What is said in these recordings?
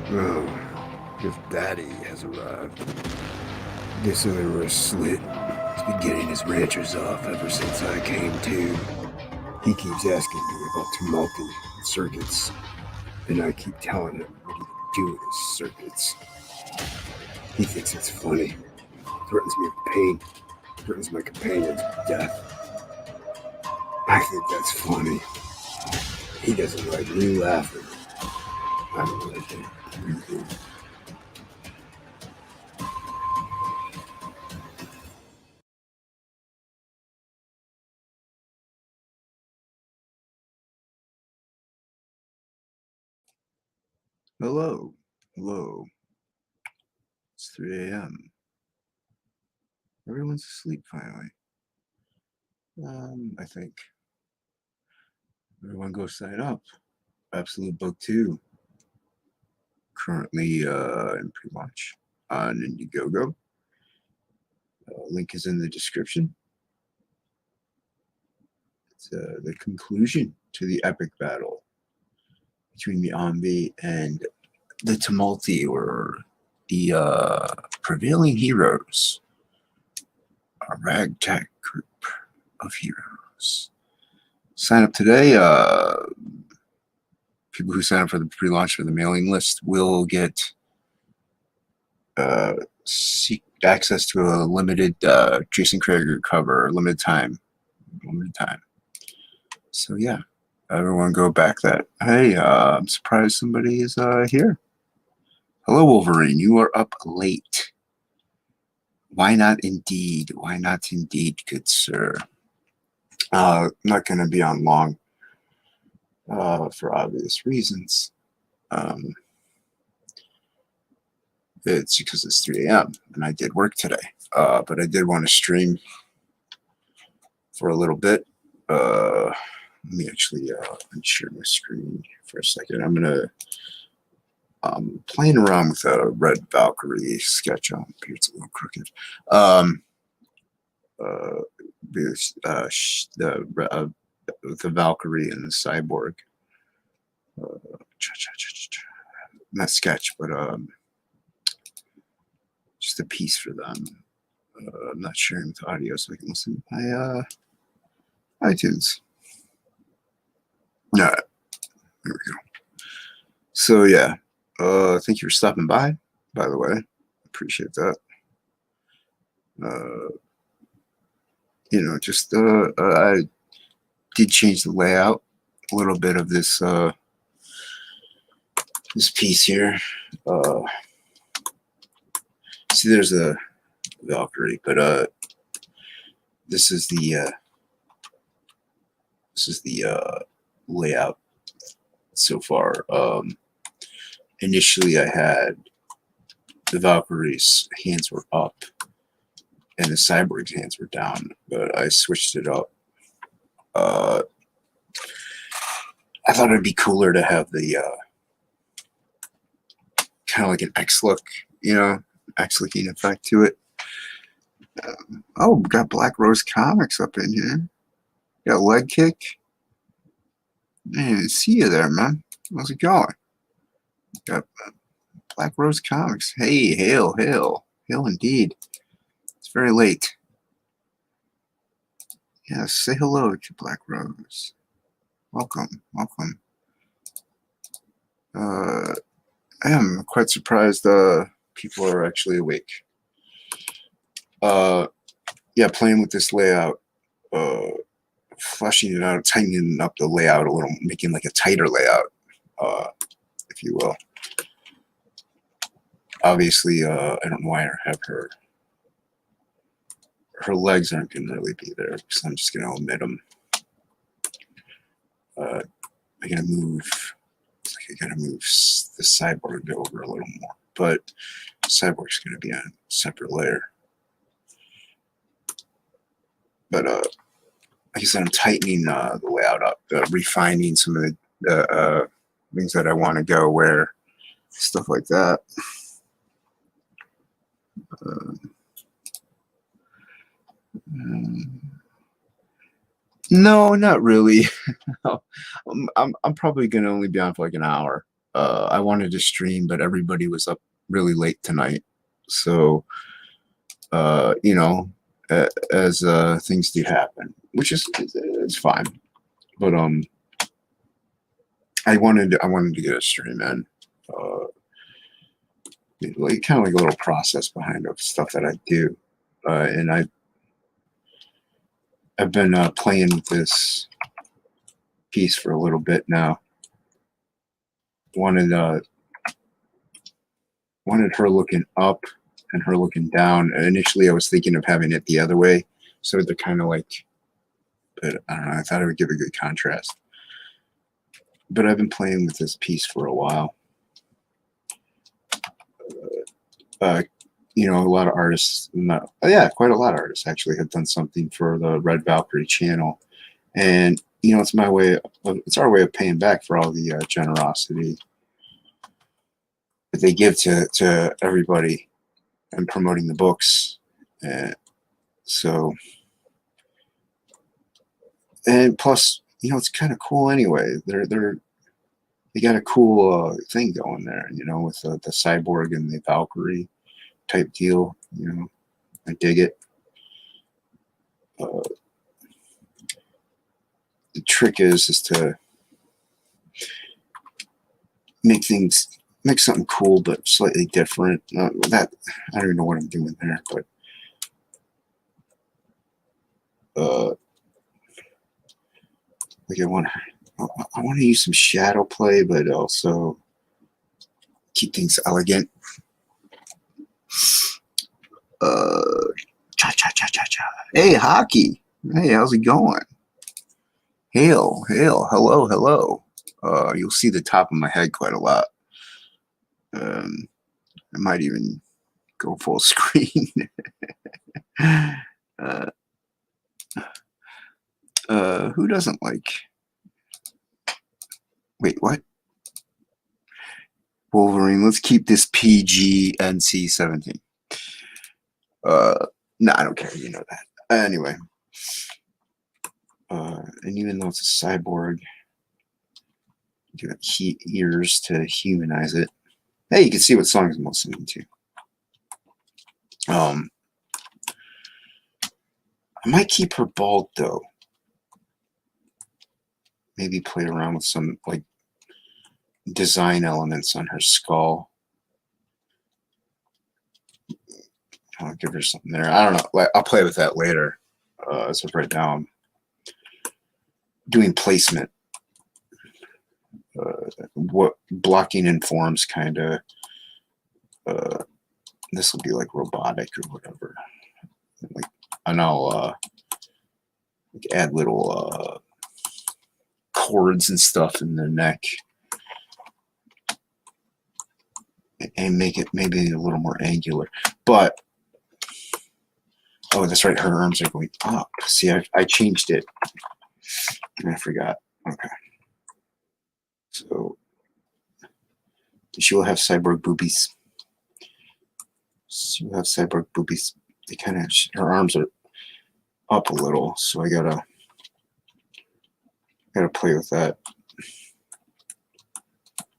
Oh, if Daddy has arrived. Guess I were a slit. He's been getting his ranchers off ever since I came to. He keeps asking me about tumulty and circuits, and I keep telling him what he can do with his circuits. He thinks it's funny, threatens me with pain, threatens my companions with death. I think that's funny. He doesn't like me laughing. I don't like him breathing. Hello. Hello. It's 3 a.m. Everyone's asleep finally. I think. Everyone go sign up. Absolute Book 2. Currently in pre-launch on Indiegogo. Link is in the description. It's the conclusion to the epic battle between the Ombi and the Tumulti, or the prevailing heroes. A ragtag group of heroes. Sign up today. People who sign up for the pre-launch for the mailing list will get access to a limited Jason Krager cover, limited time. So yeah, everyone go back that. Hey, I'm surprised somebody is here. Hello, Wolverine. You are up late. Why not indeed? Why not indeed, good sir? I'm not going to be on long for obvious reasons. It's because it's 3 a.m. and I did work today. But I did want to stream for a little bit. Let me actually share my screen for a second. I'm playing around with a Red Valkyrie sketch on here. It's a little crooked. The Valkyrie and the Cyborg. Not sketch, but just a piece for them. I'm not sharing with audio, so I can listen to my iTunes. No, there we go. So yeah, thank you for stopping by the way. Appreciate that. Just I did change the layout a little bit of this this piece here. See, there's a Valkyrie, but this is the layout so far. Initially, I had the Valkyrie's hands were up and the Cyborg's hands were down, but I switched it up. I thought it'd be cooler to have the kind of like an X look, X looking effect to it. Oh, we got Black Rose Comics up in here. Got Leg Kick. Man, see you there, man. How's it going? Got Black Rose Comics. Hey, hail indeed. It's very late. Yeah, say hello to Black Rose. Welcome. I am quite surprised people are actually awake. Yeah, playing with this layout, fleshing it out, tightening up the layout a little, making like a tighter layout, if you will. Obviously, I don't know why I have her legs aren't going to really be there, so I'm just going to omit them. I gotta move. It's like I gotta move the Cyborg over a little more, but Cyborg's going to be on a separate layer. But like I said, I'm tightening the layout up, refining some of the things that I want to go where, stuff like that. No, not really. I'm probably gonna only be on for like an hour. I wanted to stream, but everybody was up really late tonight. So, you know, as things do happen, which is it's fine. But I wanted to get a stream in. Like kind of like a little process behind of stuff that I do, and I've been playing with this piece for a little bit now. Wanted her looking up and her looking down. Initially, I was thinking of having it the other way, so they're kind of like. But I don't know. I thought it would give a good contrast. But I've been playing with this piece for a while. You know, a lot of artists, quite a lot of artists actually have done something for the Red Valkyrie channel, and you know, it's our way of paying back for all the generosity that they give to everybody and promoting the books. So, and plus, you know, it's kind of cool anyway. They got a cool thing going there, you know, with the cyborg and the Valkyrie type deal. You know, I dig it. The trick is to make something cool but slightly different. That I don't even know what I'm doing there, but like I want to use some shadow play, but also keep things elegant. Cha cha cha cha cha. Hey, Hockey. Hey, how's it going? Hail, hello, hello. You'll see the top of my head quite a lot. I might even go full screen. Who doesn't like? Wait, what? Wolverine. Let's keep this PG NC-17. No, I don't care. You know that. Anyway. And even though it's a cyborg, give it ears to humanize it. Hey, you can see what songs I'm listening to. I might keep her bald though. Maybe play around with some like design elements on her skull. I'll give her something there. I don't know. I'll play with that later. As of right now, I'm doing placement. What blocking in forms kind of. This will be like robotic or whatever. Like, and I'll add little cords and stuff in the neck and make it maybe a little more angular. But oh, that's right, her arms are going up. See, I changed it and I forgot. Okay, so she will have cyborg boobies. She will have cyborg boobies. They kind of, her arms are up a little, so I gotta play with that.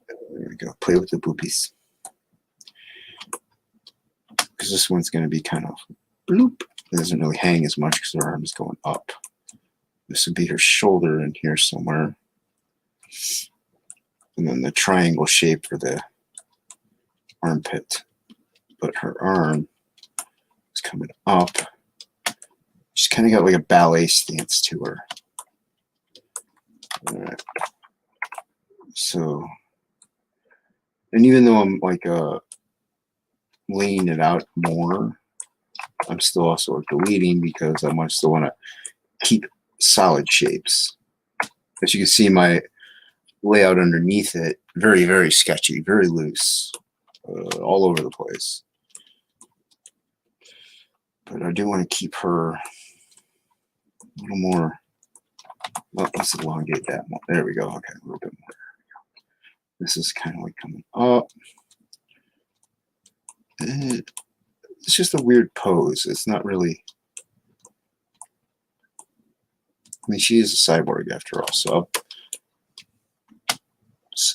There we go. Play with the boobies, because this one's gonna be kind of bloop. It doesn't really hang as much because her arm is going up. This would be her shoulder in here somewhere, and then the triangle shape for the armpit. But her arm is coming up. She's kind of got like a ballet stance to her. All right. So, and even though I'm like laying it out more, I'm still also deleting because I still want to keep solid shapes. As you can see, my layout underneath it, very, very sketchy, very loose, all over the place. But I do want to keep her a little more. Well, let's elongate that more. There we go. Okay, a little bit more. This is kind of like coming up. It's just a weird pose. It's not really. I mean, she is a cyborg after all, so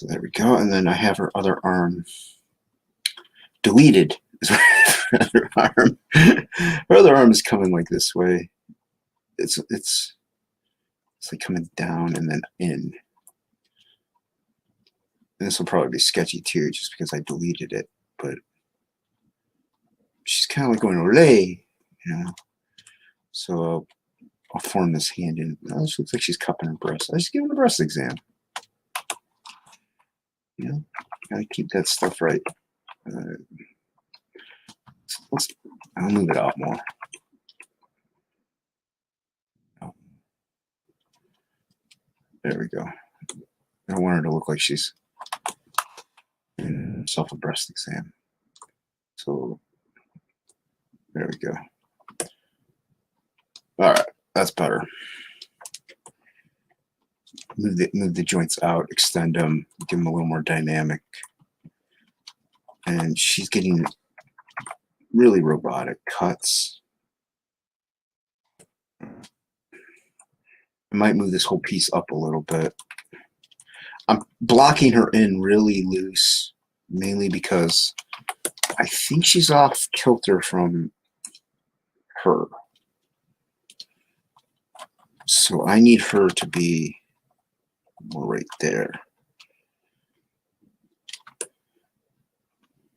So there we go. And then I have her other arm deleted. Her other arm. Her other arm is coming like this way. It's like coming down and then in. And this will probably be sketchy too, just because I deleted it. But she's kind of like going olay, you know. So I'll form this hand in. Oh, this looks like she's cupping her breast. I just give her a breast exam. You know, gotta keep that stuff right. I'll move it out more. Oh, there we go. I want her to look like she's giving herself a breast exam. So there we go. All right, that's better. Move the joints out, extend them, give them a little more dynamic. And she's getting really robotic cuts. I might move this whole piece up a little bit. I'm blocking her in really loose, mainly because I think she's off kilter from her. So I need her to be more right there.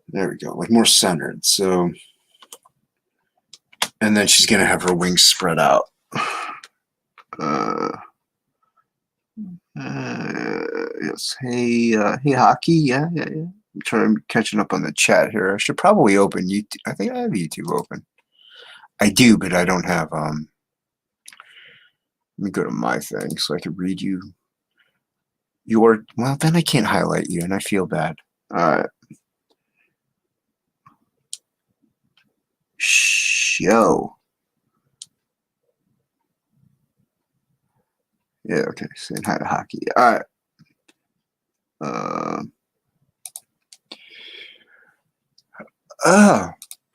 There we go, like more centered. So, and then she's gonna have her wings spread out. Yes. Hey, hockey. Yeah. I'm trying catching up on the chat here. I should probably open YouTube. I think I have YouTube open. I do, but I don't have. Let me go to my thing so I can read you. Well, then I can't highlight you, and I feel bad. All right. Show. Yeah, okay. Saying hi to hockey. All right.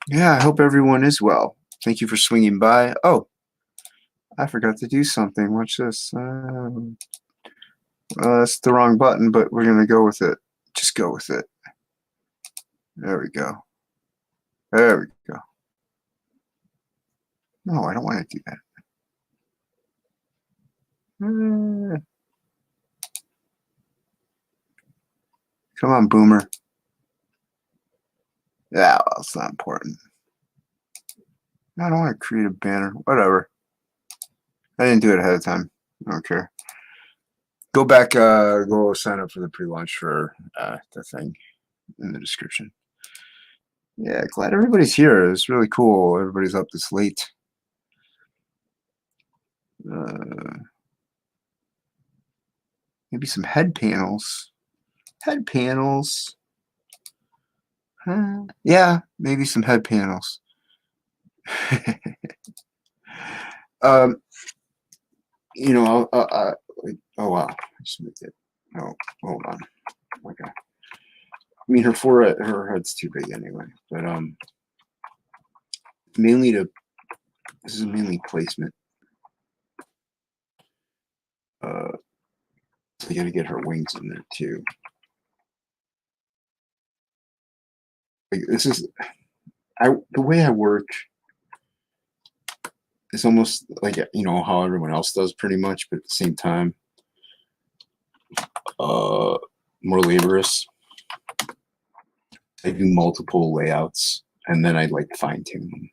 Yeah, I hope everyone is well. Thank you for swinging by. Oh, I forgot to do something. Watch this. That's the wrong button, but we're going to go with it. Just go with it. There we go. There we go. No, I don't want to do that. Come on, Boomer. Yeah, well, it's not important. I don't want to create a banner. Whatever. I didn't do it ahead of time. I don't care. Go back, go sign up for the pre-launch for the thing in the description. Yeah, glad everybody's here. It's really cool. Everybody's up this late. Maybe some head panels. Head panels. Yeah, maybe some head panels. You know, oh wow, I just moved it. Oh, hold on. Okay. I mean, her head's too big anyway. But this is mainly placement. So you got to get her wings in there too. Like, this is the way I work. It's almost like, you know, how everyone else does pretty much, but at the same time, more laborious. I do multiple layouts and then I like fine tune them.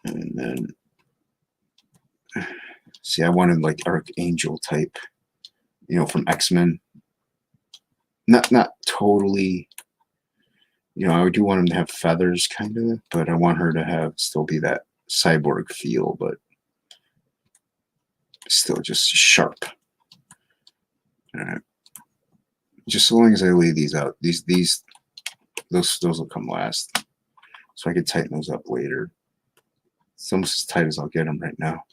And then, see, I wanted like Archangel type, you know, from X-Men. Not totally, you know, I do want him to have feathers kind of, but I want her to still be that cyborg feel, but still just sharp. All right. Just so long as I lay these out, those will come last. So I can tighten those up later. It's almost as tight as I'll get them right now.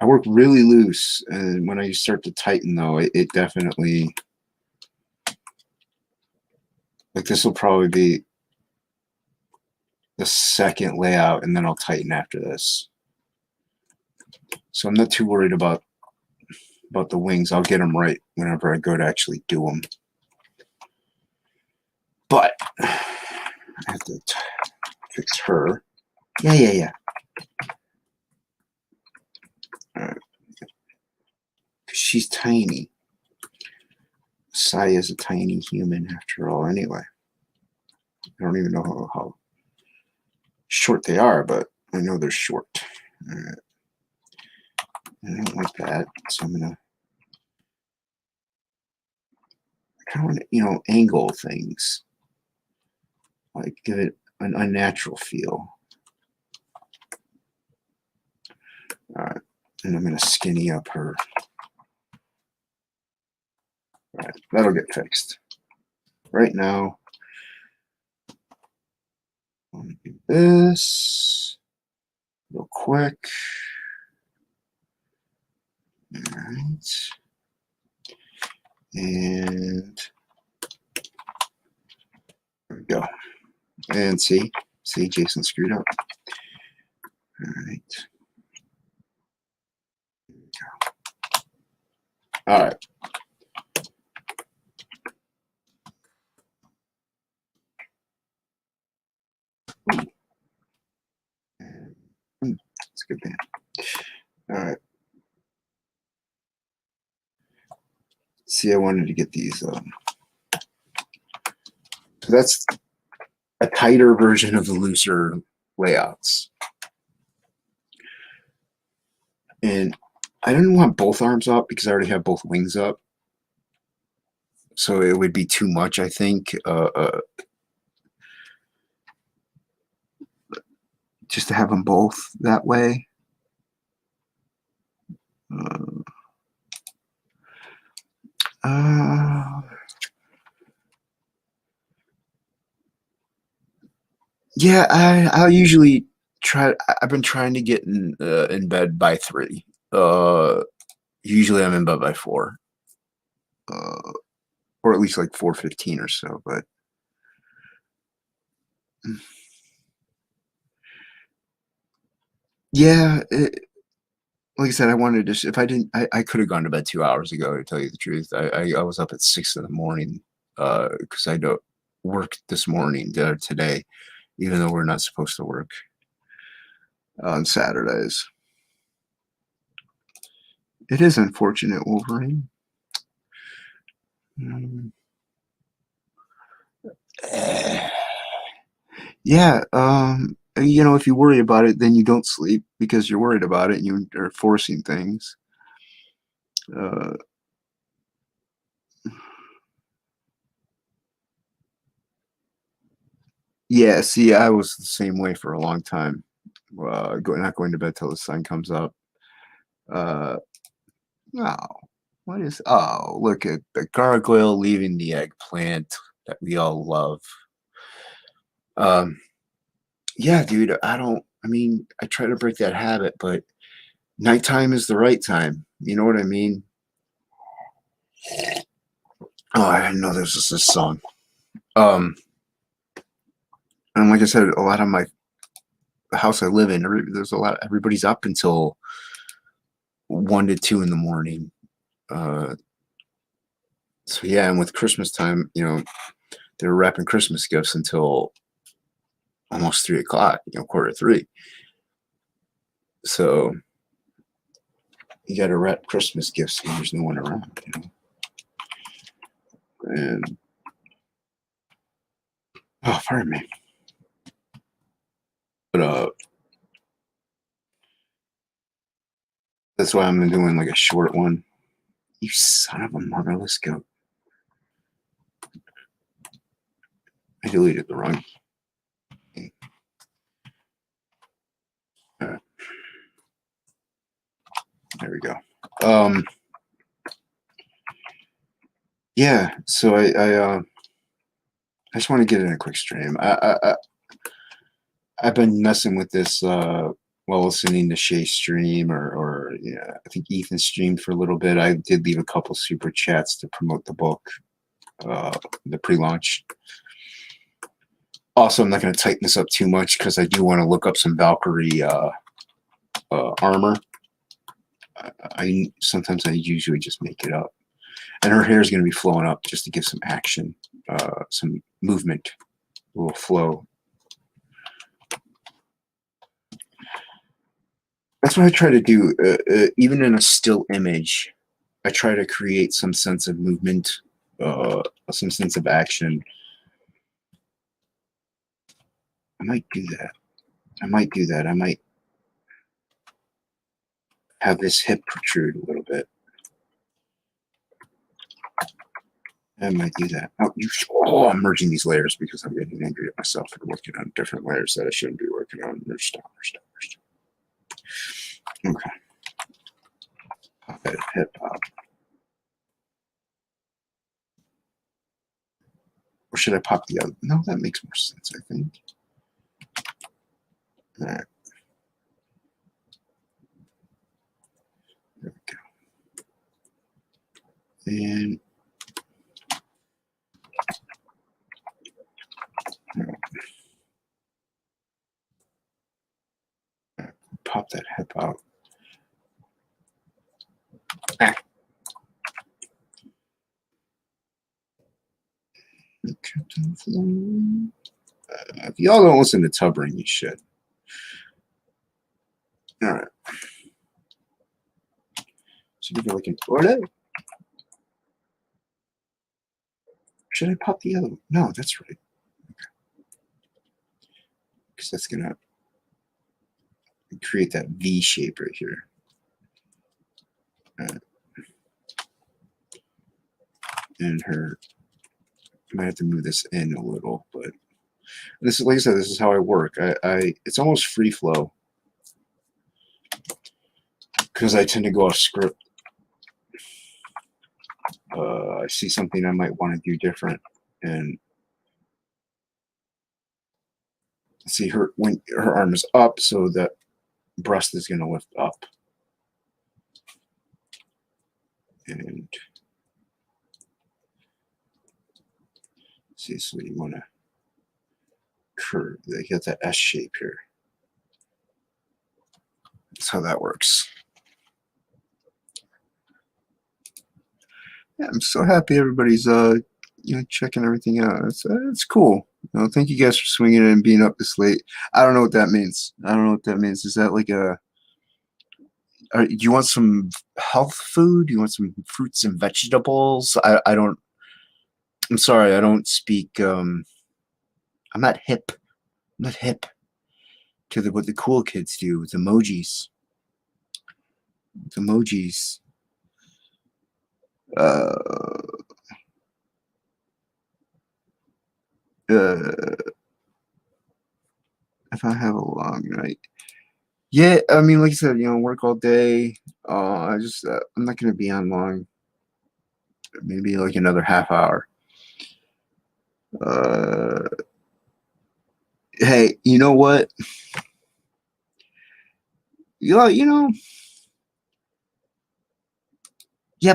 I work really loose, and when I start to tighten though, it definitely, like this will probably be the second layout, and then I'll tighten after this. So I'm not too worried about about the wings. I'll get them right whenever I go to actually do them. But I have to fix her. Yeah. All right. She's tiny. Sai is a tiny human after all, anyway. I don't even know how short they are, but I know they're short. All right. I don't like that, so I'm gonna kind of want to, angle things, like give it an unnatural feel. All right, and I'm gonna skinny up her. All right, that'll get fixed. Right now, I'm gonna do this real quick. All right, and there we go. And see, Jason screwed up. All right. All right. That's a good band. All right. See, I wanted to get these. So that's a tighter version of the looser layouts. And I didn't want both arms up because I already have both wings up. So it would be too much, I think. Just to have them both that way. Yeah, I'll usually try. I've been trying to get in bed by 3. Usually I'm in bed by 4, or at least like 4:15 or so. But yeah, like I said, I wanted to. If I didn't, I could have gone to bed 2 hours ago. To tell you the truth, I was up at 6 in the morning because I don't work this morning today, even though we're not supposed to work on Saturdays. It is unfortunate, Wolverine. Yeah, if you worry about it, then you don't sleep because you're worried about it and you are forcing things. Yeah, see, I was the same way for a long time. Not going to bed till the sun comes up. Oh, look at the gargoyle leaving the eggplant that we all love. Yeah, dude, I try to break that habit, but nighttime is the right time. You know what I mean? Oh, I didn't know there was this song. And like I said, a lot of the house I live in, everybody's up until 1 to 2 in the morning. So yeah, and with Christmas time, they're wrapping Christmas gifts until almost 3 o'clock, 2:45. So you got to wrap Christmas gifts when there's no one around, And pardon me. But that's why I'm doing like a short one. You son of a motherless goat. I deleted the wrong. All right. There we go. Yeah, so I just want to get in a quick stream. I've been messing with this while listening to Shay's stream, or I think Ethan streamed for a little bit. I did leave a couple super chats to promote the book, the pre-launch. Also, I'm not going to tighten this up too much because I do want to look up some Valkyrie armor. I sometimes I usually just make it up. And her hair is going to be flowing up just to give some action, some movement, a little flow. That's what I try to do. Even in a still image, I try to create some sense of movement, some sense of action. I might do that. I might do that. I might have this hip protrude a little bit. I might do that. Oh, I'm merging these layers because I'm getting angry at myself for working on different layers that I shouldn't be working on. Stop. Okay. Pop that hip hop. Or should I pop the other? No, that makes more sense, I think. All right. There we go. And pop that hip out. Ah. If y'all don't listen to Tubbering, you should. All right. So you're looking for it. Should I pop the other one? No, that's right. Because that's gonna create that V shape right here. And her, I might have to move this in a little, but this is, like I said, this is how I work. It's almost free flow because I tend to go off script. I see something I might want to do different, and see her when her arm is up, so that breast is going to lift up, and see. So you want to curve. They get that S shape here. That's how that works. Yeah, I'm so happy everybody's checking everything out. It's cool. Thank you guys for swinging in and being up this late. I don't know what that means. Is that like a? Do you want some health food? Do you want some fruits and vegetables? I don't. I'm sorry. I don't speak. I'm not hip. I'm not hip to what the cool kids do with emojis. With emojis. If I have a long night. Yeah, I mean, like I said, work all day. I'm not gonna be on long. Maybe like another half hour. Hey, you know what? Yeah,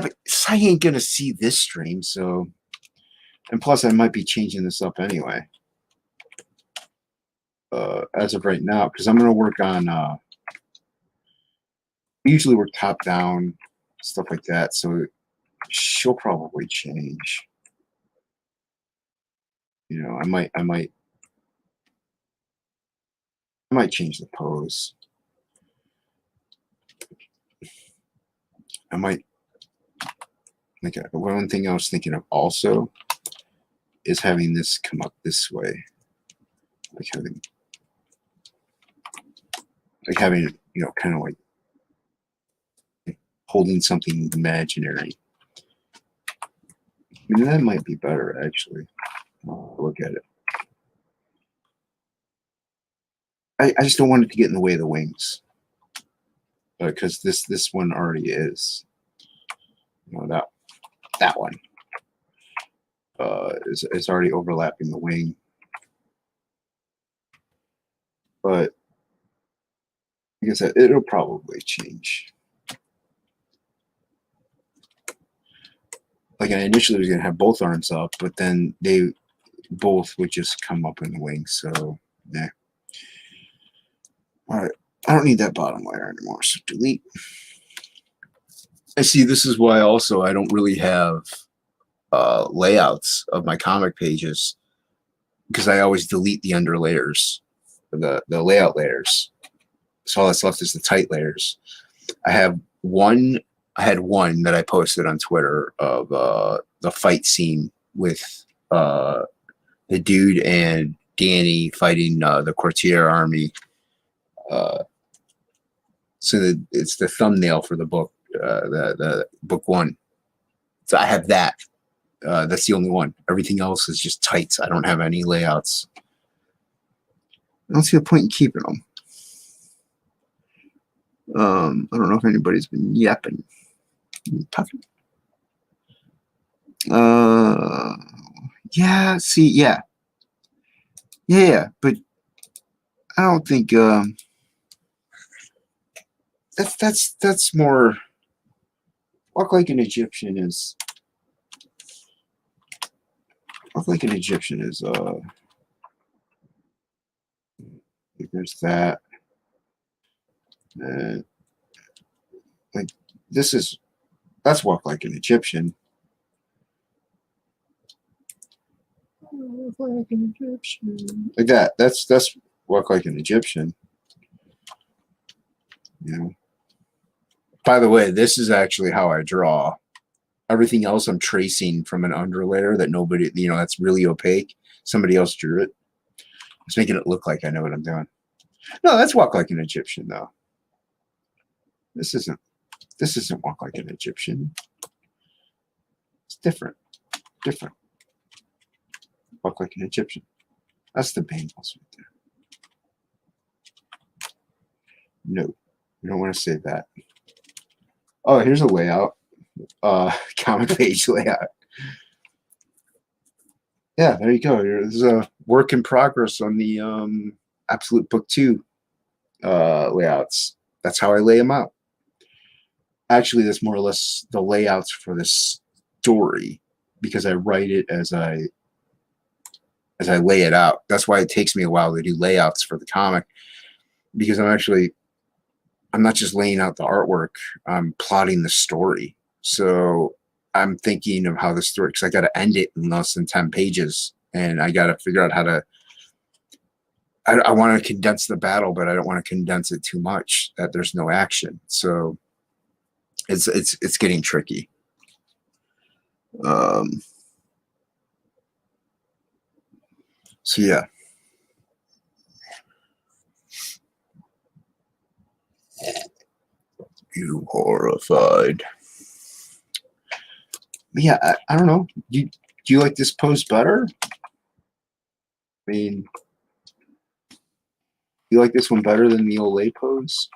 but I ain't gonna see this stream, so. And plus, I might be changing this up anyway. As of right now, because I'm gonna work on. Usually work top down, stuff like that. So she'll probably change. I might change the pose. I might. Like one thing I was thinking of also is having this come up this way, like having kind of like holding something imaginary. I mean, that might be better actually. Look at it. I just don't want it to get in the way of the wings, because this one already is. That one is already overlapping the wing, but like I said, it'll probably change. Like I initially was gonna have both arms up, but then they both would just come up in the wing. So yeah. All right, I don't need that bottom layer anymore. So delete. I see. This is why also I don't really have layouts of my comic pages, because I always delete the under layers, the layout layers. So all that's left is the tight layers. I have one. I had one that I posted on Twitter of the fight scene with the dude and Danny fighting the Courtier army. So it's the thumbnail for the book, the book one. So I have that. That's the only one. Everything else is just tights. I don't have any layouts. I don't see a point in keeping them. I don't know if anybody's been yapping. Puffing. Yeah. See, yeah, but I don't think that's more. Walk like an Egyptian is. Walk like an Egyptian is. There's that. Like this is. That's walk like an Egyptian. Walk like an Egyptian. Like that. That's walk like an Egyptian. You know. By the way, this is actually how I draw. Everything else I'm tracing from an underlayer that nobody, that's really opaque. Somebody else drew it. It's making it look like I know what I'm doing. No, that's walk like an Egyptian, though. This isn't walk like an Egyptian. It's different. Different. Walk like an Egyptian. That's the Bengals right there. No, you don't want to say that. Oh, here's a layout. Comic page layout. Yeah, there you go. There's a work in progress on the Absolute Book 2 layouts. That's how I lay them out. Actually, that's more or less the layouts for this story, because I write it as I lay it out. That's why it takes me a while to do layouts for the comic, because I'm not just laying out the artwork, I'm plotting the story. So I'm thinking of how the story, because I got to end it in less than 10 pages, and I got to figure out how to, I want to condense the battle, but I don't want to condense it too much that there's no action. So it's getting tricky. So yeah. You horrified. But yeah, I don't know. Do you like this pose better? I mean, you like this one better than the Olay pose?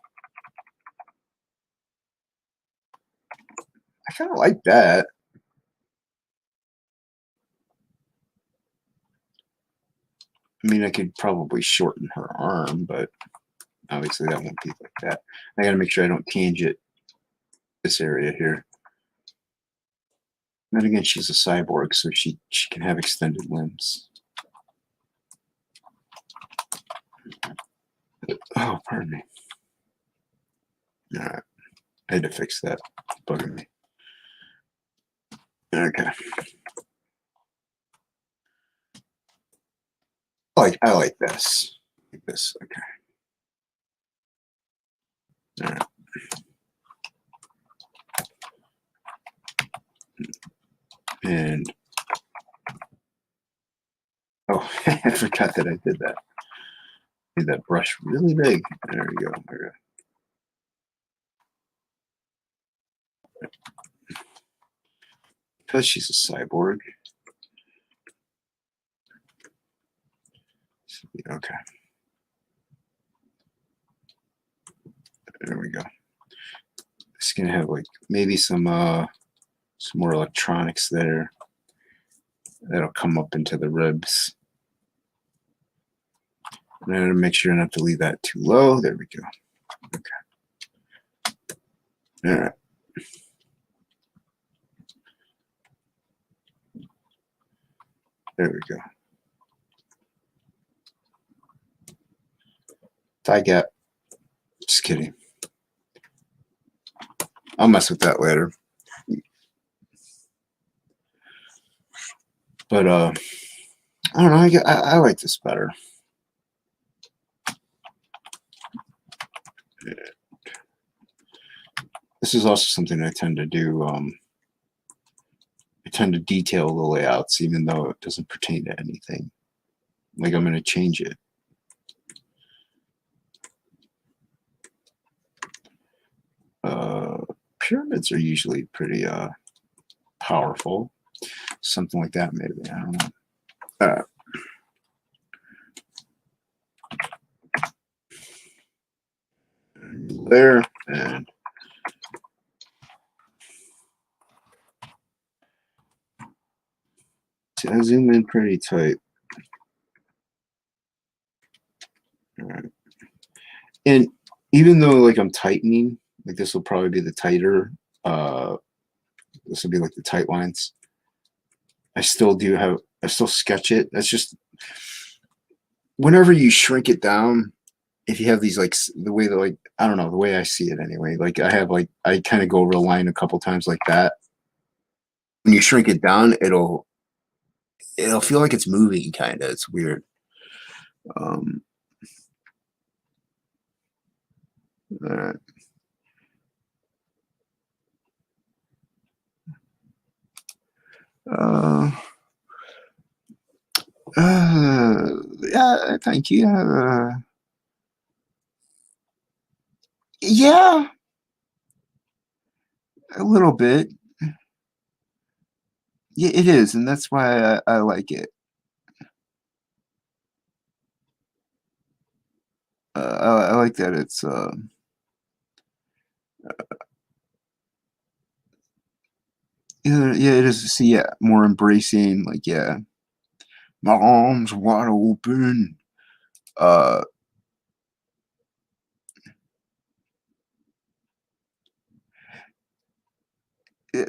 I kind of like that. I mean, I could probably shorten her arm, but obviously that won't be like that. I gotta make sure I don't tangent this area here. And then again, she's a cyborg, so she can have extended limbs. Oh, pardon me. All right, I had to fix that. It's bugging me. Okay. I like this. Like this. Okay. All right. And oh, I forgot that I did that. Made that brush really big. There we go. Okay. Because she's a cyborg. Okay. There we go. It's gonna have like maybe some more electronics there. That'll come up into the ribs. And I'm gonna make sure not to leave that too low. There we go. Okay. All right. There we go. Thigh gap. Just kidding. I'll mess with that later. But I don't know. I like this better. This is also something I tend to do. I tend to detail the layouts, even though it doesn't pertain to anything. Like I'm going to change it. Pyramids are usually pretty powerful. Something like that, maybe. I don't know. There, and see, I zoom in pretty tight. All right. And even though like I'm tightening, like this will probably be the tighter, this will be like the tight lines. I still sketch it. That's just, whenever you shrink it down, if you have these like the way that like, I don't know, the way I see it anyway, like I have like, I kind of go over the line a couple times like that. When you shrink it down, it'll feel like it's moving kind of. It's weird. All right. Yeah, thank you. Yeah, a little bit. Yeah, it is, and that's why I like it. I like that it's yeah, it is. See, yeah, more embracing. Like, yeah, my arms wide open. Uh,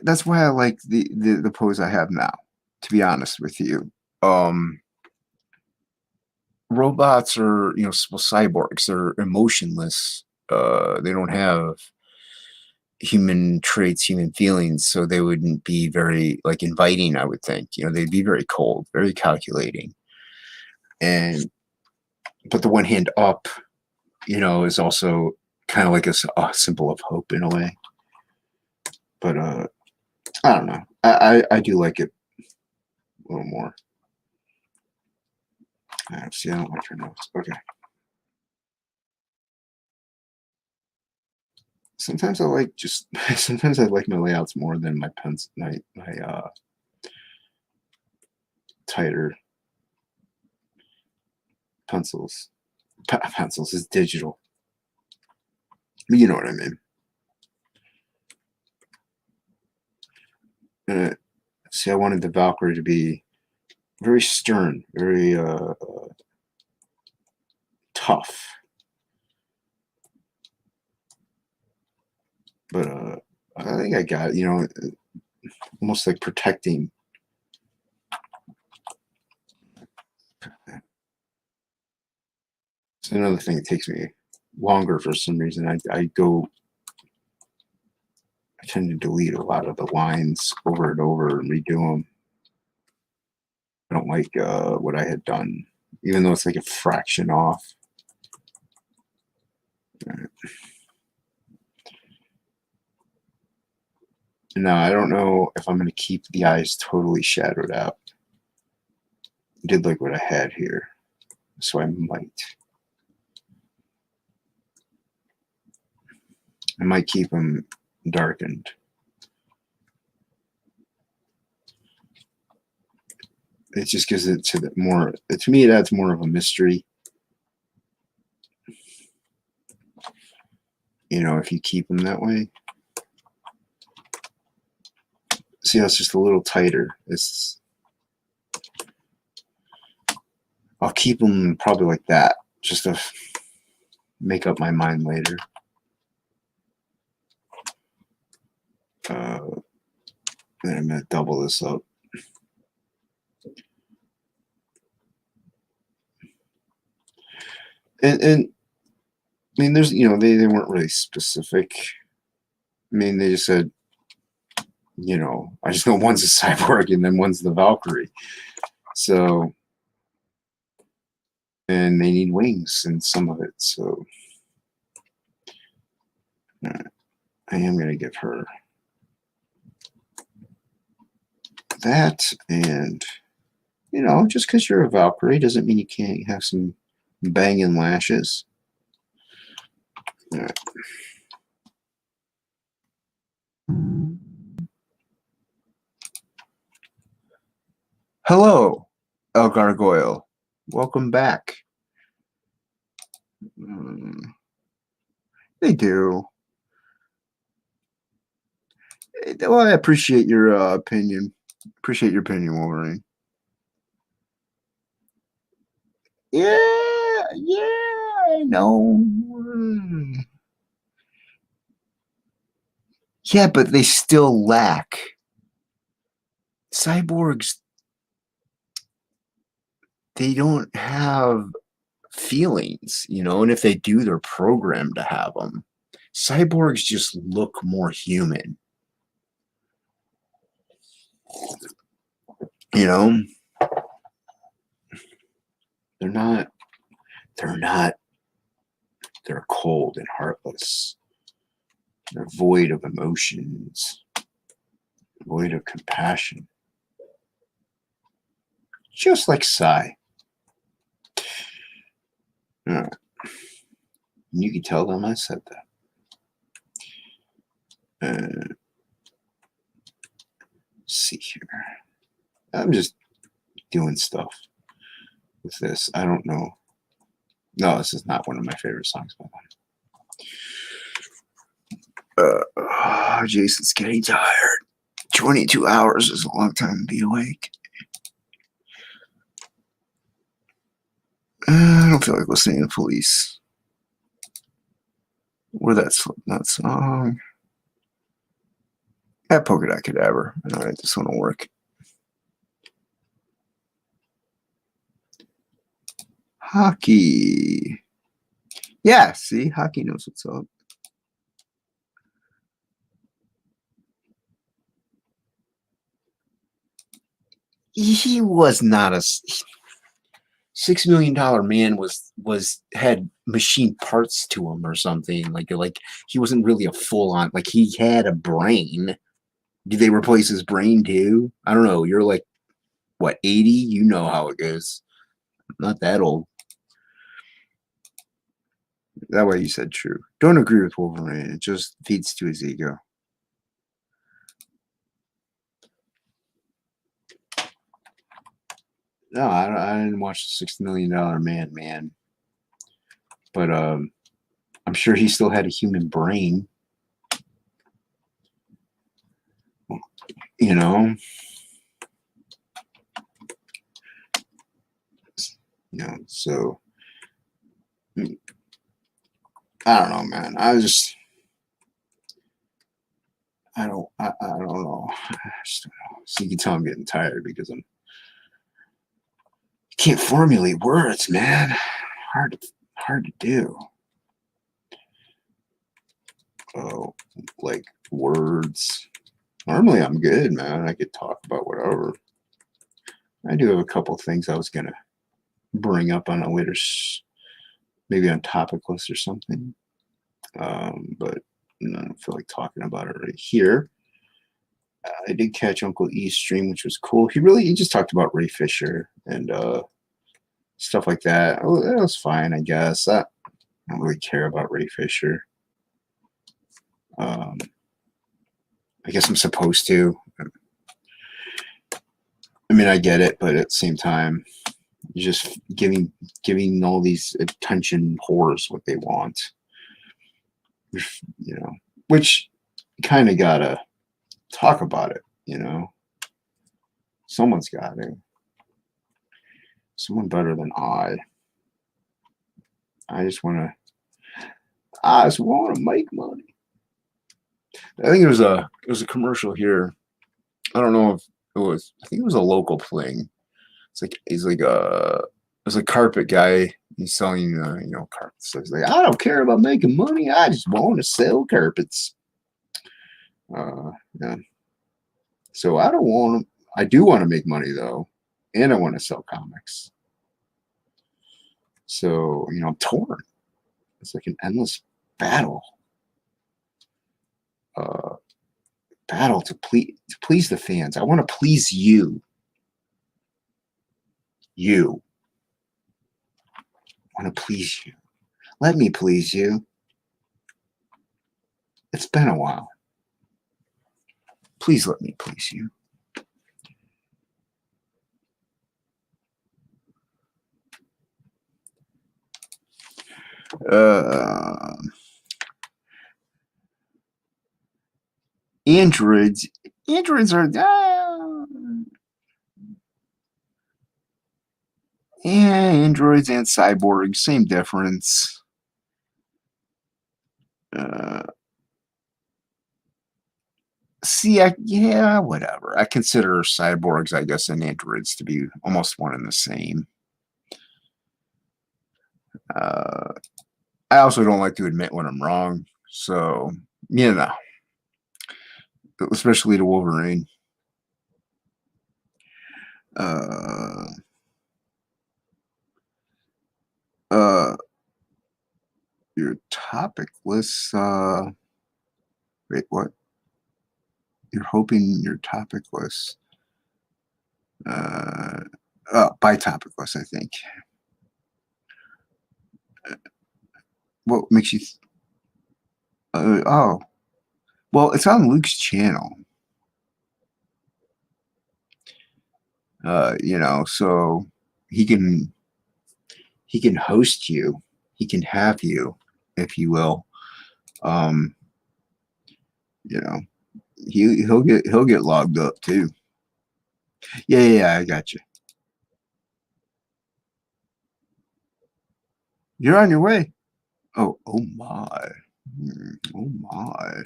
that's why I like the pose I have now. To be honest with you, robots are, you know, well, cyborgs. They're emotionless. They don't have human traits, human feelings, so they wouldn't be very like inviting, I would think. You know, they'd be very cold, very calculating. And but the one hand up, you know, is also kind of like a symbol of hope in a way. But I don't know. I do like it a little more. See, I don't like your notes. Okay. Sometimes I like just sometimes I like my layouts more than my pens my tighter pencils. Pencils is digital. You know what I mean. See, I wanted the Valkyrie to be very stern, very tough. But I think I got it, you know, almost like protecting. It's another thing that takes me longer for some reason. I tend to delete a lot of the lines over and over and redo them. I don't like what I had done, even though it's like a fraction off. Right. Now, I don't know if I'm going to keep the eyes totally shadowed out. I did like what I had here, so I might keep them darkened. It just gives it to the more, to me, it adds more of a mystery. You know, if you keep them that way. See how it's just a little tighter. I'll keep them probably like that, just to make up my mind later. Then I'm gonna double this up. And I mean, there's, you know, they weren't really specific I mean, they just said, I just know one's a cyborg and then one's the Valkyrie. So, and they need wings in some of it. So, I am going to give her that. And, just because you're a Valkyrie doesn't mean you can't have some banging lashes. All right. Hello, El Gargoyle. Welcome back. They do. Well, I appreciate your opinion. Appreciate your opinion, Wolverine. Yeah, I know. Yeah, but they still lack. Cyborgs, they don't have feelings, and if they do, they're programmed to have them. Cyborgs just look more human. They're not, they're cold and heartless. They're void of emotions, void of compassion. Just like Psy. All right. You can tell them I said that. Let's see here. I'm just doing stuff with this. I don't know. No, this is not one of my favorite songs by them. Jason's getting tired. 22 hours is a long time to be awake. I don't feel like listening to Police. Or that song. That Polka Dot Cadaver. All right, this one will work. Hockey. Yeah, see? Hockey knows what's up. He was not a $6 million man. Had machine parts to him or something. Like he wasn't really a full on. Like he had a brain. Did they replace his brain too? I don't know. You're like what 80? You know how it goes. Not that old. That way you said true. Don't agree with Wolverine. It just feeds to his ego. No, I didn't watch the $6 million man. But I'm sure he still had a human brain. So I don't know, man. I don't know. I just don't know. So you can tell I'm getting tired because I can't formulate words, man. Hard to do. Oh, like words. Normally I'm good, man. I could talk about whatever. I do have a couple things I was gonna bring up on a later, maybe on topic list or something. But I don't feel like talking about it right here. I did catch Uncle E's stream, which was cool. He just talked about Ray Fisher and stuff like that. Oh, that was fine, I guess. I don't really care about Ray Fisher. I guess I'm supposed to. I mean, I get it, but at the same time, you're just giving all these attention whores what they want. Which kind of gotta talk about it. Someone's got to. Someone better than I. I just want to make money. I think it was a commercial here. I don't know if it was. I think it was a local thing. He's like a carpet guy. He's selling carpets. So he's like, I don't care about making money. I just want to sell carpets. Yeah. So I don't want to. I do want to make money though, and I want to sell comics. So I'm torn. It's like an endless battle. Uh, Battle to please the fans. I want to please you. You. I want to please you. Let me please you. It's been a while. Please let me please you. Uh, androids. Androids are. Yeah, androids and cyborgs, same difference. Uh, yeah, whatever. I consider cyborgs, I guess, and androids to be almost one and the same. Uh, I also don't like to admit when I'm wrong, so especially to Wolverine. Uh, uh, your topic list. Wait, what? You're hoping your topic list. By topic list, I think. What makes you? Oh, well, it's on Luke's channel. So he can host you. He can have you, if you will. Um, you know, he'll get logged up too. Yeah, I got you. You're on your way. Oh my. Oh my.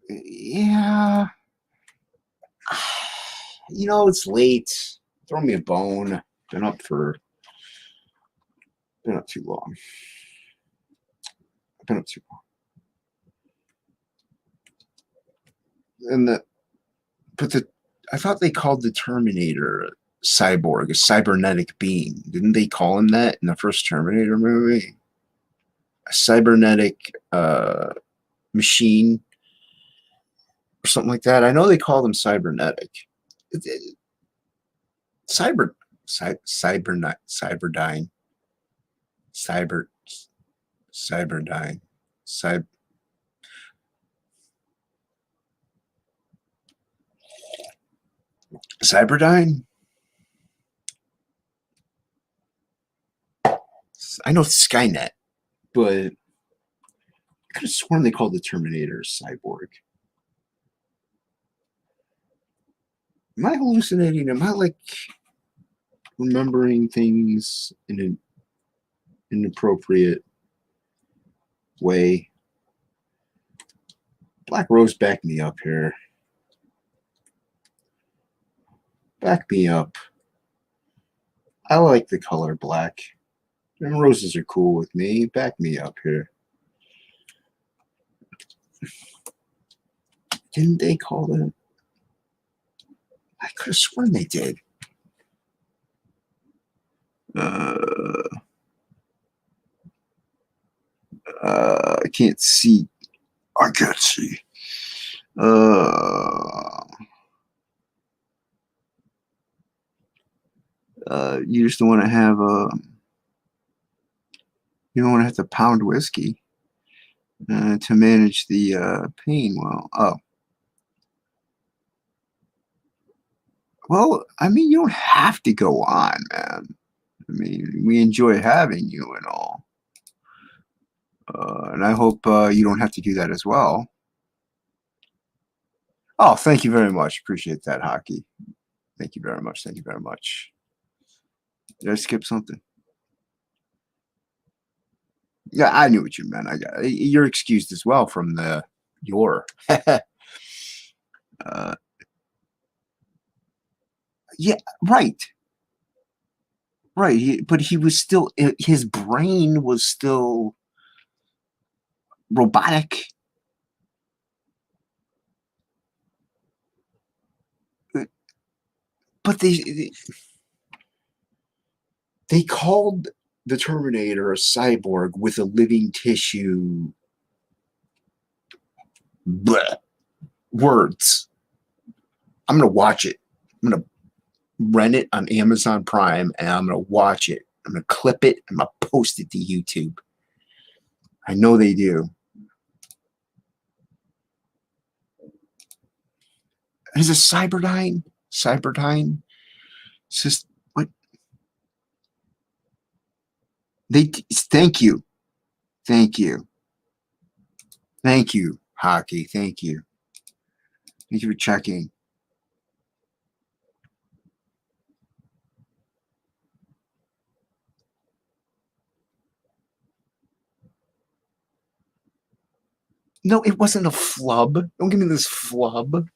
Yeah. It's late. Throw me a bone. Been up too long. Been up too long. I thought they called the Terminator cyborg, a cybernetic being. Didn't they call him that in the first Terminator movie? A cybernetic machine or something like that. I know they called him cybernetic. Cyberdyne. Cyberdyne. Cyberdyne? I know Skynet, but I could have sworn they called the Terminator cyborg. Am I hallucinating? Am I like remembering things in an inappropriate way? Black Rose, back me up here. Back me up. I like the color black. And roses are cool with me. Back me up here. Didn't they call them? I could have sworn they did. I can't see. I can't see. You just don't want to have you don't want to have to pound whiskey to manage the pain. Well, I mean, you don't have to go on, man. I mean, we enjoy having you and all. And I hope you don't have to do that as well. Oh, thank you very much. Appreciate that, Hockey. Thank you very much. Thank you very much. Did I skip something? Yeah, I knew what you meant. You're excused as well from your. Yeah, right. Right. But he was still, his brain was still robotic. But they called the Terminator a cyborg with a living tissue. Bleh. Words. I'm gonna watch it. I'm gonna rent it on Amazon Prime, and I'm gonna watch it. I'm gonna clip it. I'm gonna post it to YouTube. I know they do. Is it Cyberdyne? Cyberdyne? It's just what they. Thank you, thank you, thank you, Hockey. Thank you for checking. No, it wasn't a flub. Don't give me this flub.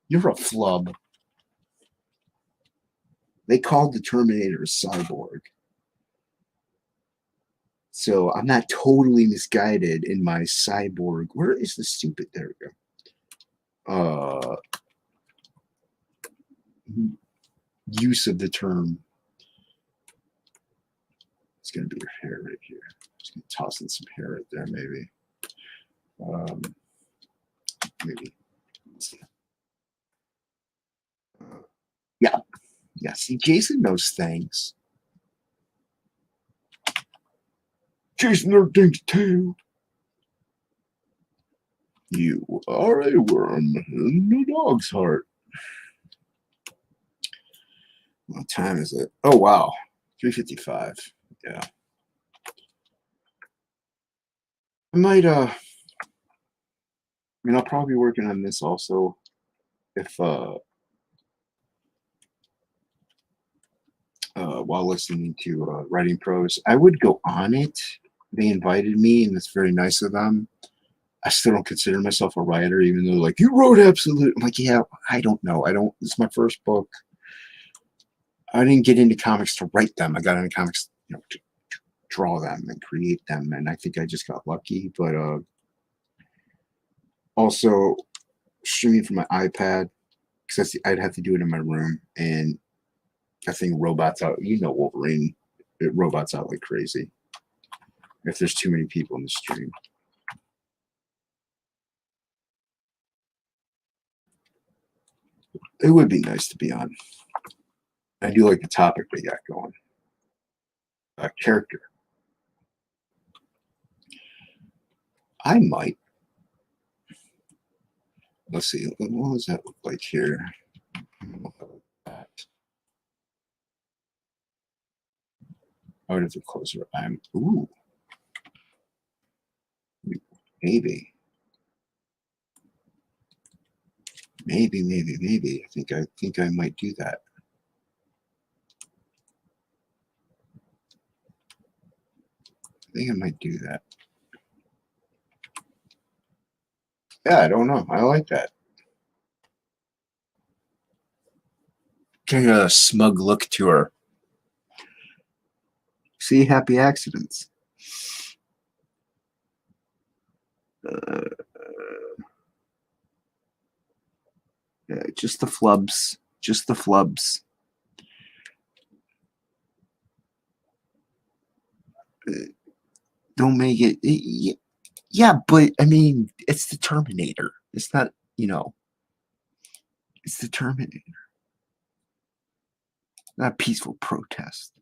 You're a flub. They called the Terminator a cyborg. So I'm not totally misguided in my cyborg. Where is the stupid? There we go. Use of the term. It's going to be your hair right here. Just going to toss in some hair right there, maybe. Maybe. Yeah. Yeah. See, Jason knows things. Jason knows things too. You are a worm in a dog's heart. What time is it? Oh, wow. 3:55. Yeah. I might, I mean, I'll probably be working on this also if, while listening to Writing Pros. I would go on it. They invited me, and it's very nice of them. I still don't consider myself a writer, even though, like, you wrote absolute. I'm like, yeah, I don't know. It's my first book. I didn't get into comics to write them. I got into comics, to draw them and create them. And I think I just got lucky. But also streaming from my iPad, because I'd have to do it in my room. And that thing robots out. Wolverine, it robots out like crazy if there's too many people in the stream. It would be nice to be on. I do like the topic they got going. Character. I might. Let's see. What does that look like here? I would have to close her. Ooh. Maybe. Maybe. I think I might do that. I think I might do that. Yeah, I don't know. I like that. Kind of a smug look to her. See, happy accidents. Yeah, just the flubs. Just the flubs. Don't make it. Yeah, but I mean, it's the Terminator. It's not, it's the Terminator. Not a peaceful protest.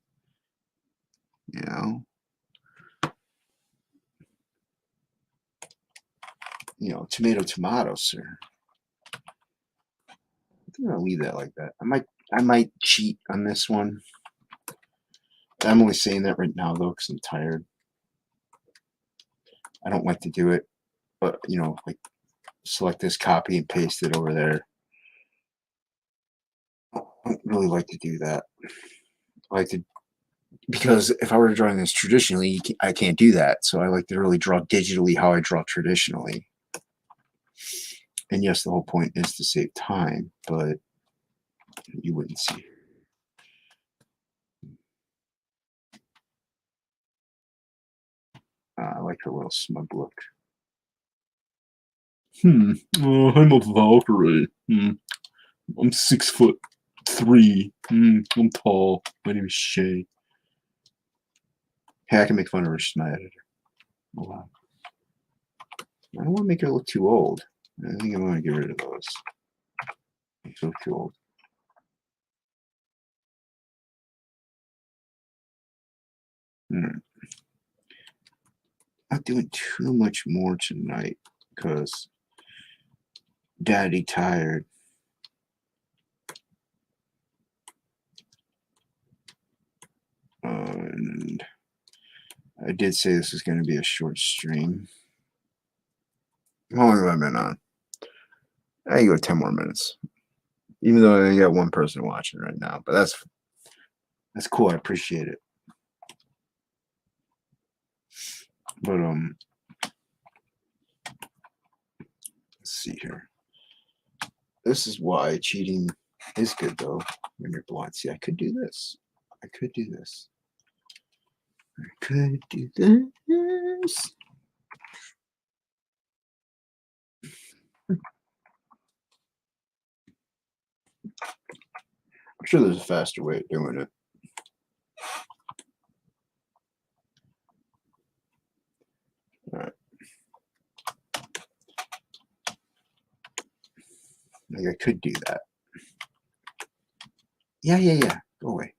Tomato, sir. I think I'll leave that like that. I might cheat on this one. I'm only saying that right now though, because I'm tired. I don't like to do it, but like select this, copy and paste it over there. I don't really like to do that. I like to, because if I were drawing this traditionally, I can't do that. So I like to really draw digitally how I draw traditionally. And yes, the whole point is to save time, but you wouldn't see. like her little smug look. I'm a Valkyrie. I'm 6'3". I'm tall. My name is Shay. Hey, I can make fun of her. She's my editor. Oh, wow. I don't want to make her look too old. I think I want to get rid of those. She look too old. Not doing too much more tonight because Daddy tired. And I did say this was going to be a short stream. How long have I been on? I go 10 more minutes. Even though I got one person watching right now, but that's cool. I appreciate it. But let's see here. This is why cheating is good though when you're blind. See, I could do this. I could do this. I could do this. I'm sure there's a faster way of doing it. All right. Like I could do that. Yeah. Go away.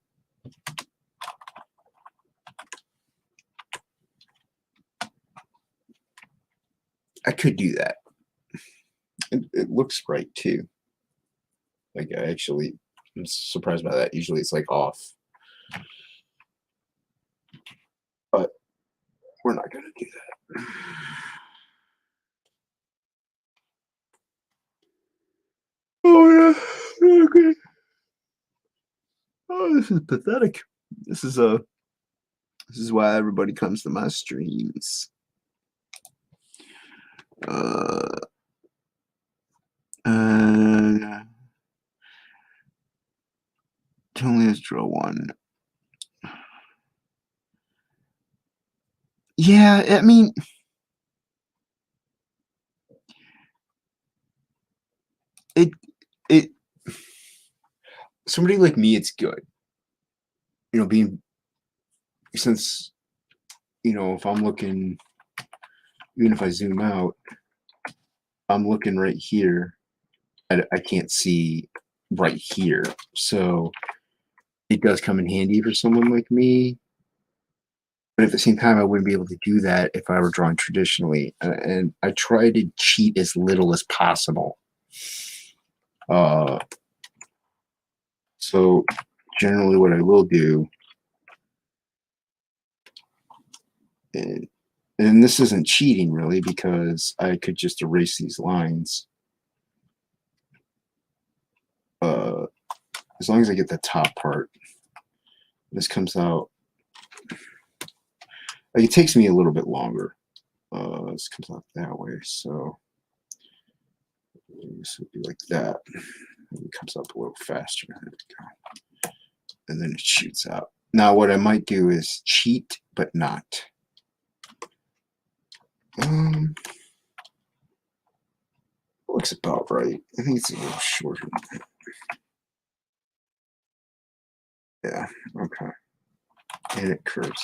I could do that. It looks right too. Like I'm surprised by that. Usually it's like off. But we're not gonna do that. Oh yeah. Okay. Oh, this is pathetic. This is why everybody comes to my streams. Only has draw one. Yeah, I mean, it somebody like me, it's good. You know, since if I'm looking, even if I zoom out, I'm looking right here. I can't see right here, so it does come in handy for someone like me. But at the same time, I wouldn't be able to do that if I were drawing traditionally. And I try to cheat as little as possible. So generally what I will do, and this isn't cheating really, because I could just erase these lines. As long as I get the top part. This comes out. Like, it takes me a little bit longer. This comes out that way, so this would be like that. It comes up a little faster. There we go. And then it shoots out. Now, what I might do is cheat, but not. Looks about right. I think it's a little shorter than that. Yeah, okay. And it curves.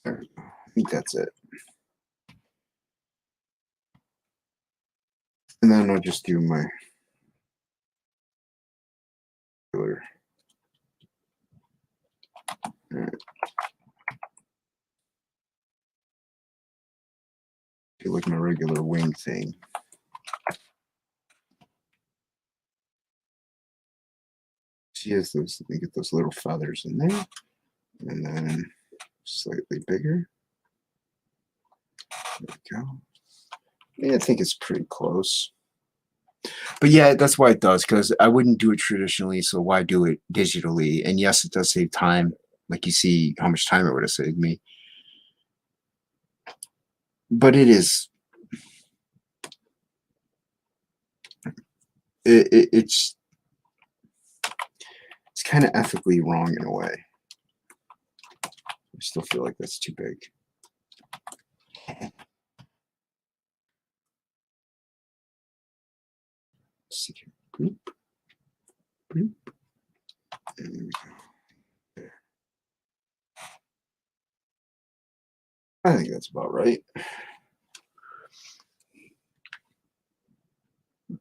There we go. I think that's it. And then I'll just do my regular. All right. Do like my regular wing thing. She has those. Let me get those little feathers in there, and then slightly bigger. There we go. Yeah, I think it's pretty close. But yeah, that's why it does, because I wouldn't do it traditionally, so why do it digitally? And yes, it does save time. Like, you see how much time it would have saved me. But it is. It's. kind of ethically wrong in a way. I still feel like that's too big. Let's see here. Boop. Boop. There we go. There. I think that's about right.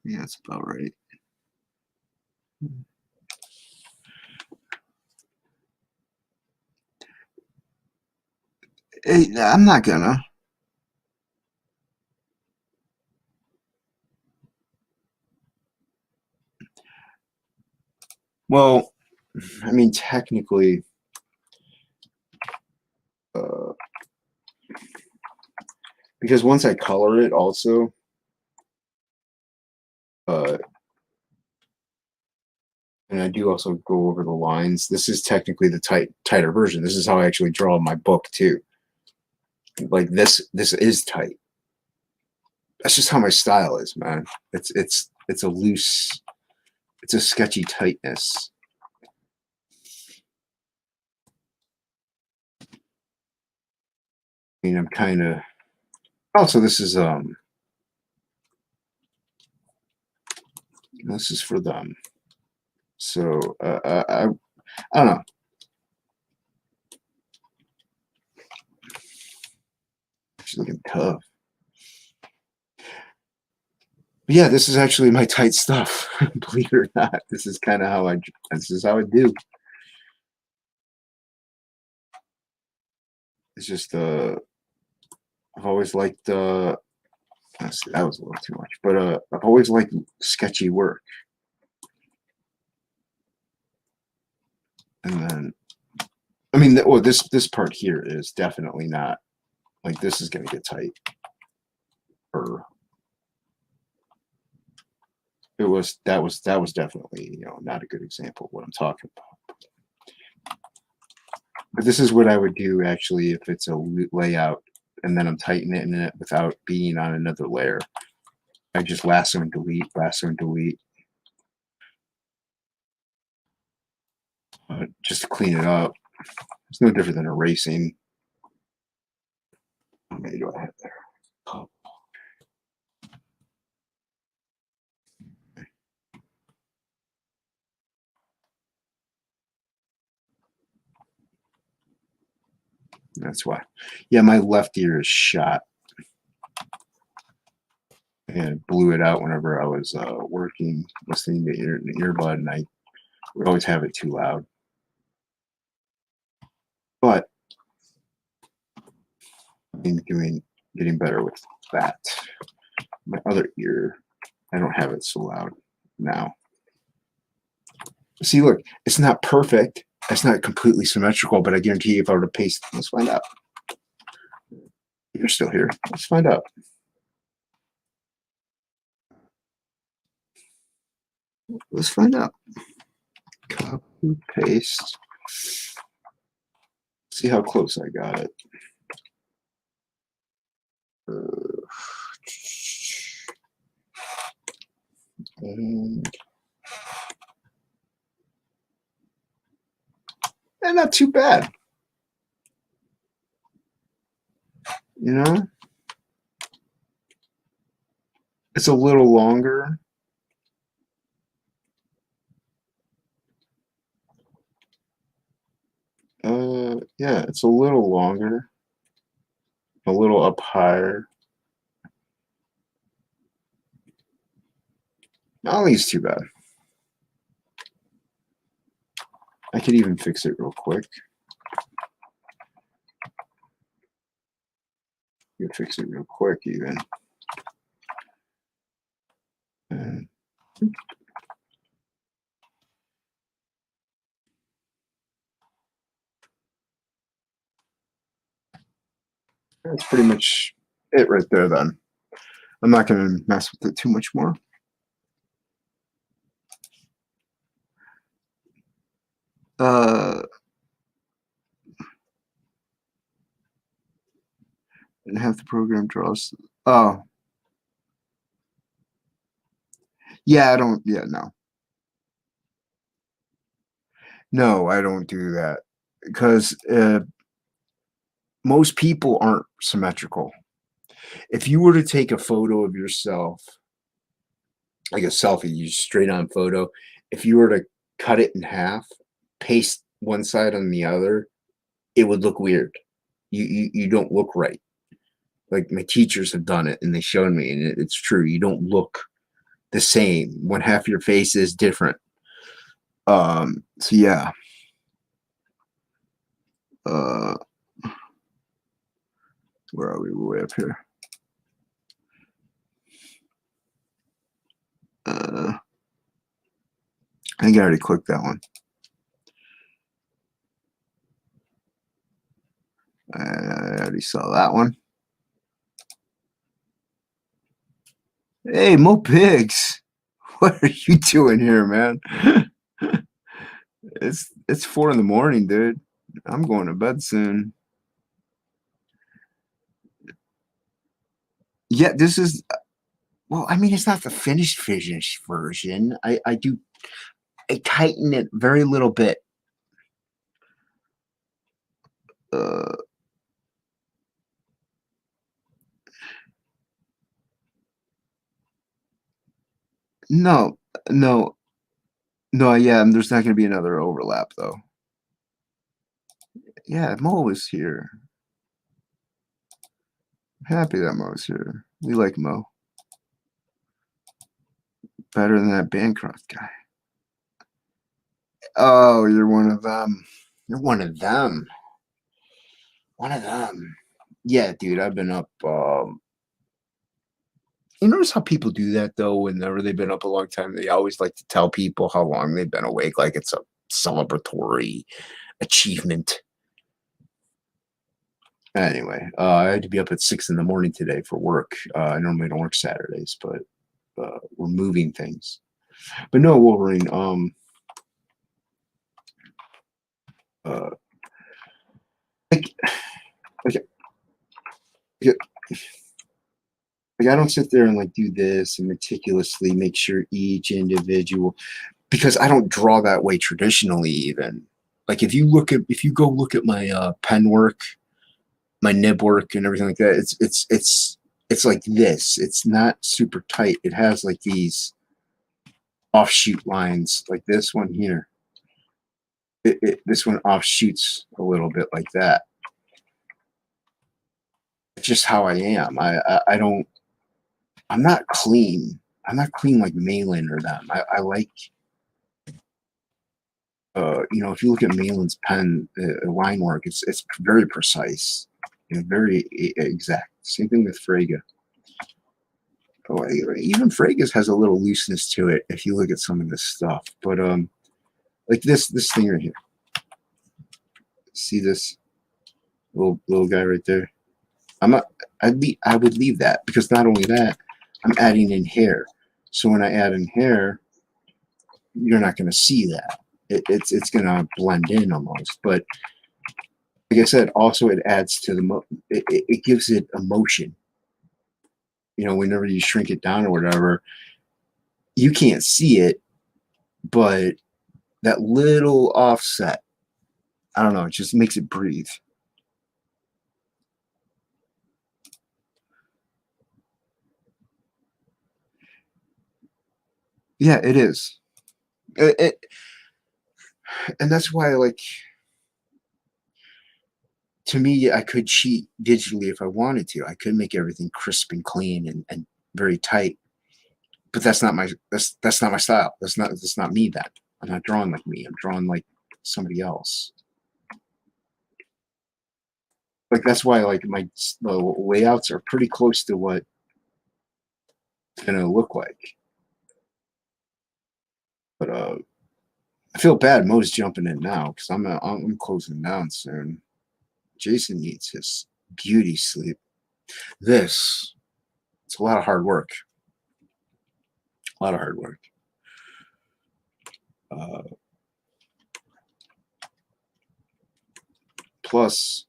Yeah, that's about right. Hey, I'm not gonna. Well, I mean, technically, because once I color it also, and I do also go over the lines, this is technically the tighter version. This is how I actually draw my book too. Like this is tight. That's just how my style is, man. It's a loose, it's a sketchy tightness. I mean, I'm kind of. Also, this is for them. So I don't know. She's looking tough. But yeah, this is actually my tight stuff. Believe it or not, this is kind of how I. This is how I do. It's just I've always liked that was a little too much, but I've always liked sketchy work. And then, I mean, well, this part here is definitely not like this is gonna get tight. Or that was definitely not a good example of what I'm talking about. But this is what I would do actually if it's a layout and then I'm tightening it without being on another layer. I just lasso and delete, just to clean it up. It's no different than erasing. How many do I have there? Oh. That's why. Yeah, my left ear is shot. And I blew it out whenever I was working, listening to an earbud, and I would always have it too loud. But I'm getting better with that. My other ear, I don't have it so loud now. See, look, it's not perfect. It's not completely symmetrical, but I guarantee you if I were to paste, let's find out. You're still here. Let's find out. Let's find out. Copy, paste. See how close I got it. And not too bad. It's a little longer. Yeah, it's a little longer. A little up higher. I don't think it's too bad. I could even fix it real quick. You could fix it real quick even. And that's pretty much it right there then. I'm not going to mess with it too much more. And have the program draws. Oh. Yeah, I don't, yeah, no. No, I don't do that because most people aren't symmetrical. If you were to take a photo of yourself, like a selfie, you straight on photo, if you were to cut it in half, paste one side on the other, it would look weird. You don't look right. Like my teachers have done it and they showed me, and it's true. You don't look the same when half your face is different. So yeah. Uh, where are we? We're way up here. I think I already clicked that one. I already saw that one. Hey, Mo Pigs, what are you doing here, man? It's 4 in the morning, dude. I'm going to bed soon. Yeah, this is well, I mean, it's not the finished version. I tighten it very little bit. Uh, no, no, no. Yeah, there's not going to be another overlap though. Yeah, Mo is here. I'm happy that Mo's here. We like Mo better than that Bancroft guy. Oh, you're one of them. You're one of them. One of them. Yeah, dude, I've been up. You notice how people do that though? Whenever they've been up a long time, they always like to tell people how long they've been awake, like it's a celebratory achievement. Anyway, I had to be up at 6 in the morning today for work. I normally don't work Saturdays, but we're moving things. But no, Wolverine. Uh, like, like, like, like I don't sit there and like do this and meticulously make sure each individual, because I don't draw that way traditionally. Even like if you go look at my pen work, my nib work, and everything like that, it's like this. It's not super tight. It has like these offshoot lines, like this one here. This one offshoots a little bit like that. It's just how I am. I don't. I'm not clean. I'm not clean like Malin or them. I like. If you look at Malin's pen line work, it's very precise and very exact. Same thing with Frege. Oh, even Frege's has a little looseness to it if you look at some of this stuff. But like this thing right here. See this little guy right there? I would leave that, because not only that, I'm adding in hair. So when I add in hair, you're not going to see that. It's going to blend in almost. But like I said, also it adds to it gives it emotion. Whenever you shrink it down or whatever, you can't see it, but that little offset, I don't know, it just makes it breathe. Yeah, it is. And that's why, like, to me, I could cheat digitally if I wanted to. I could make everything crisp and clean and very tight. But that's not my style. That's not me. That I'm not drawing like me. I'm drawing like somebody else. Like that's why like the layouts are pretty close to what it's gonna look like. But I feel bad. Mo's jumping in now because I'm closing down soon. Jason needs his beauty sleep. It's a lot of hard work. A lot of hard work. Uh, plus,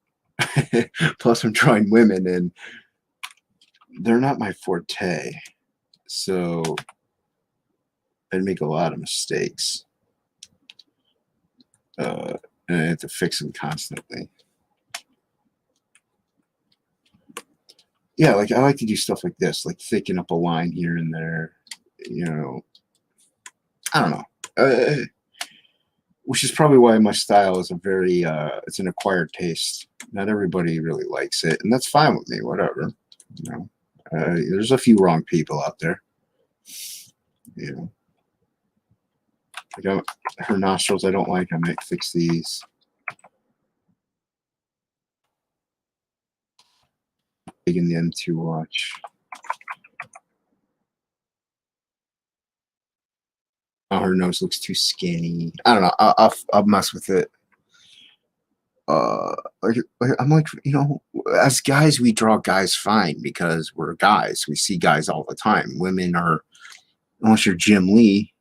plus I'm drawing women, and they're not my forte. So I'd make a lot of mistakes. and I have to fix them constantly. Yeah, like I like to do stuff like this, like thicken up a line here and there. You know, I don't know. Which is probably why my style is a very it's an acquired taste. Not everybody really likes it, and that's fine with me. Whatever. You know, there's a few wrong people out there. You know, like her nostrils I don't like. I might fix these. Big in the M2 watch. Oh, her nose looks too skinny. I don't know. I'll mess with it. I'm like, you know, as guys, we draw guys fine because we're guys. We see guys all the time. Women are, unless you're Jim Lee.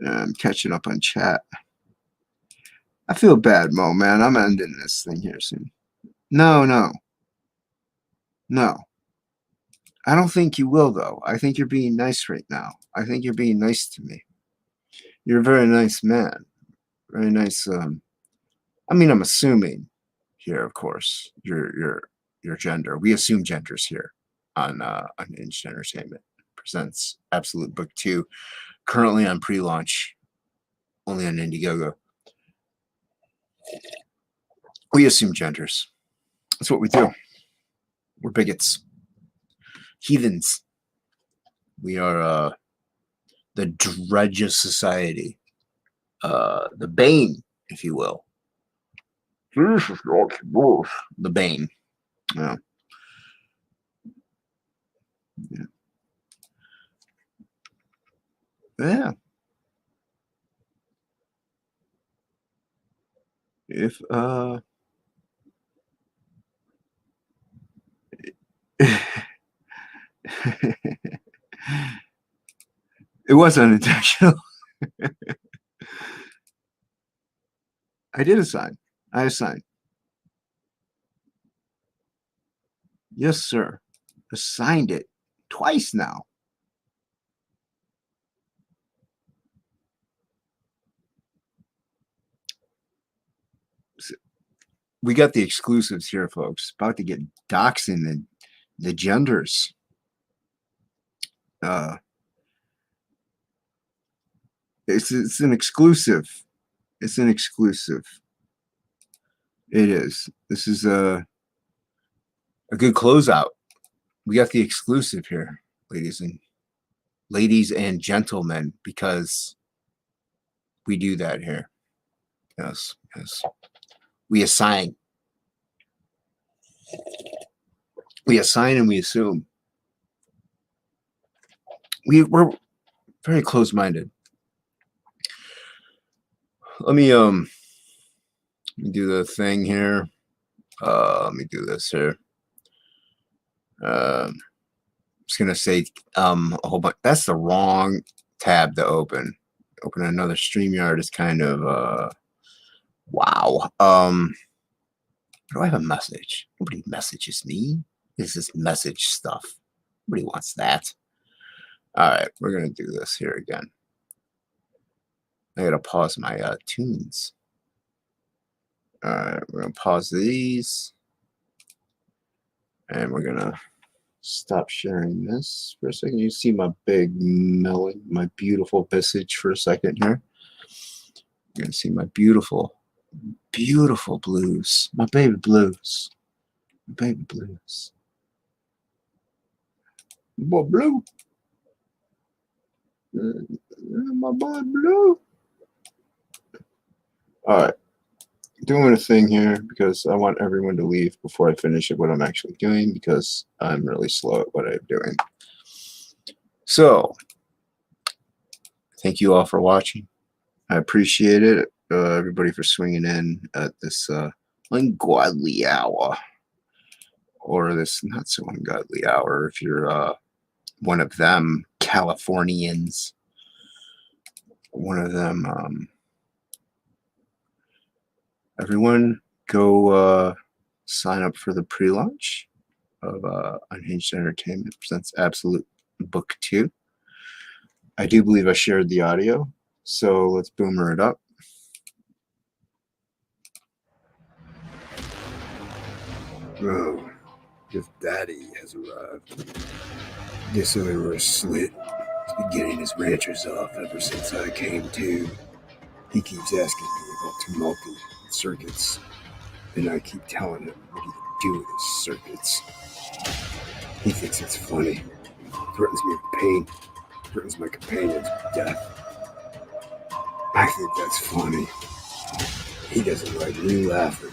I'm catching up on chat. I feel bad, Mo, man. I'm ending this thing here soon. No. I don't think you will, though. I think you're being nice right now. I think you're being nice to me. You're a very nice man. Very nice. I mean, I'm assuming here, of course, your gender. We assume genders here on Unhinged Entertainment presents Absolute Book 2, currently on pre-launch, only on Indiegogo. We assume genders. That's what we do. We're bigots. Heathens. We are the dredge of society. The bane, if you will. The bane. Yeah. Yeah. If it was unintentional. I did assign. I assigned. Yes, sir. Assigned it twice now. We got the exclusives here, folks. About to get doxing the genders. It's an exclusive. It's an exclusive. It is. This is a good closeout. We got the exclusive here, ladies and gentlemen, because we do that here. Yes. We assign. We assign and we assume. We're very close-minded. Let me do the thing here. Let me do this here. I'm just gonna say a whole bunch. That's the wrong tab to open. Open another StreamYard is kind of wow. Do I have a message? Nobody messages me. This is message stuff. Nobody wants that. All right, we're gonna do this here again. I gotta pause my tunes. All right, we're gonna pause these, and we're gonna stop sharing this for a second. You see my big melon, my beautiful visage for a second here. You're gonna see my beautiful blues, my baby blues, my baby blues. Boy blue, my boy blue. All right, doing a thing here because I want everyone to leave before I finish what I'm actually doing because I'm really slow at what I'm doing. So, thank you all for watching. I appreciate it. Everybody for swinging in at this ungodly hour, or this not so ungodly hour if you're one of them Californians, one of them. Everyone go sign up for the pre-launch of Unhinged Entertainment Presents Absolute Book 2. I do believe I shared the audio, so let's boomer it up. Oh, if Daddy has arrived. This other slit has been getting his ranchers off ever since I came to. He keeps asking me about tumulty and circuits, and I keep telling him what he can do with his circuits. He thinks it's funny, threatens me with pain, threatens my companions with death. I think that's funny. He doesn't like me laughing.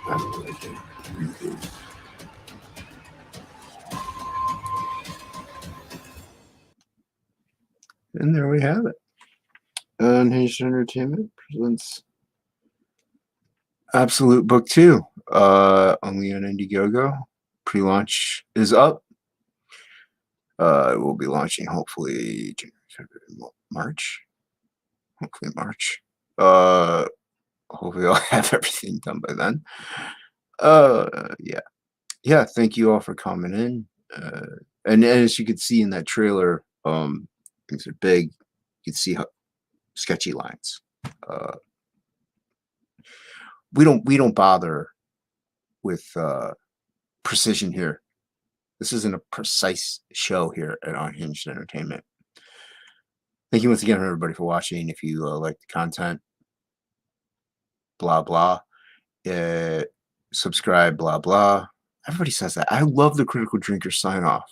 I don't like him breathing. And there we have it. Unhinged Entertainment presents Absolute Book 2. Only on Indiegogo. Pre-launch is up. It will be launching hopefully January, February, March. Hopefully March. Hopefully I'll have everything done by then. Yeah. Thank you all for coming in. And as you can see in that trailer, things are big. You can see how sketchy lines. We don't bother with precision here. This isn't a precise show here at Unhinged Entertainment. Thank you once again, everybody, for watching. If you like the content, blah blah, subscribe, blah blah. Everybody says that. I love the Critical Drinker sign off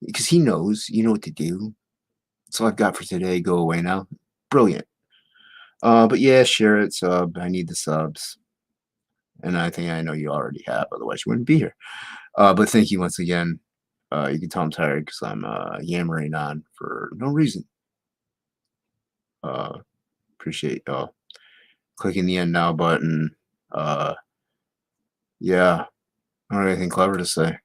because he knows, you know what to do. That's all I've got for today. Go away now. Brilliant. But yeah, share it, sub. I need the subs. And I think I know you already have, otherwise you wouldn't be here. But thank you once again. You can tell I'm tired because I'm yammering on for no reason. Appreciate y'all clicking the end now button. Yeah, I don't have anything clever to say.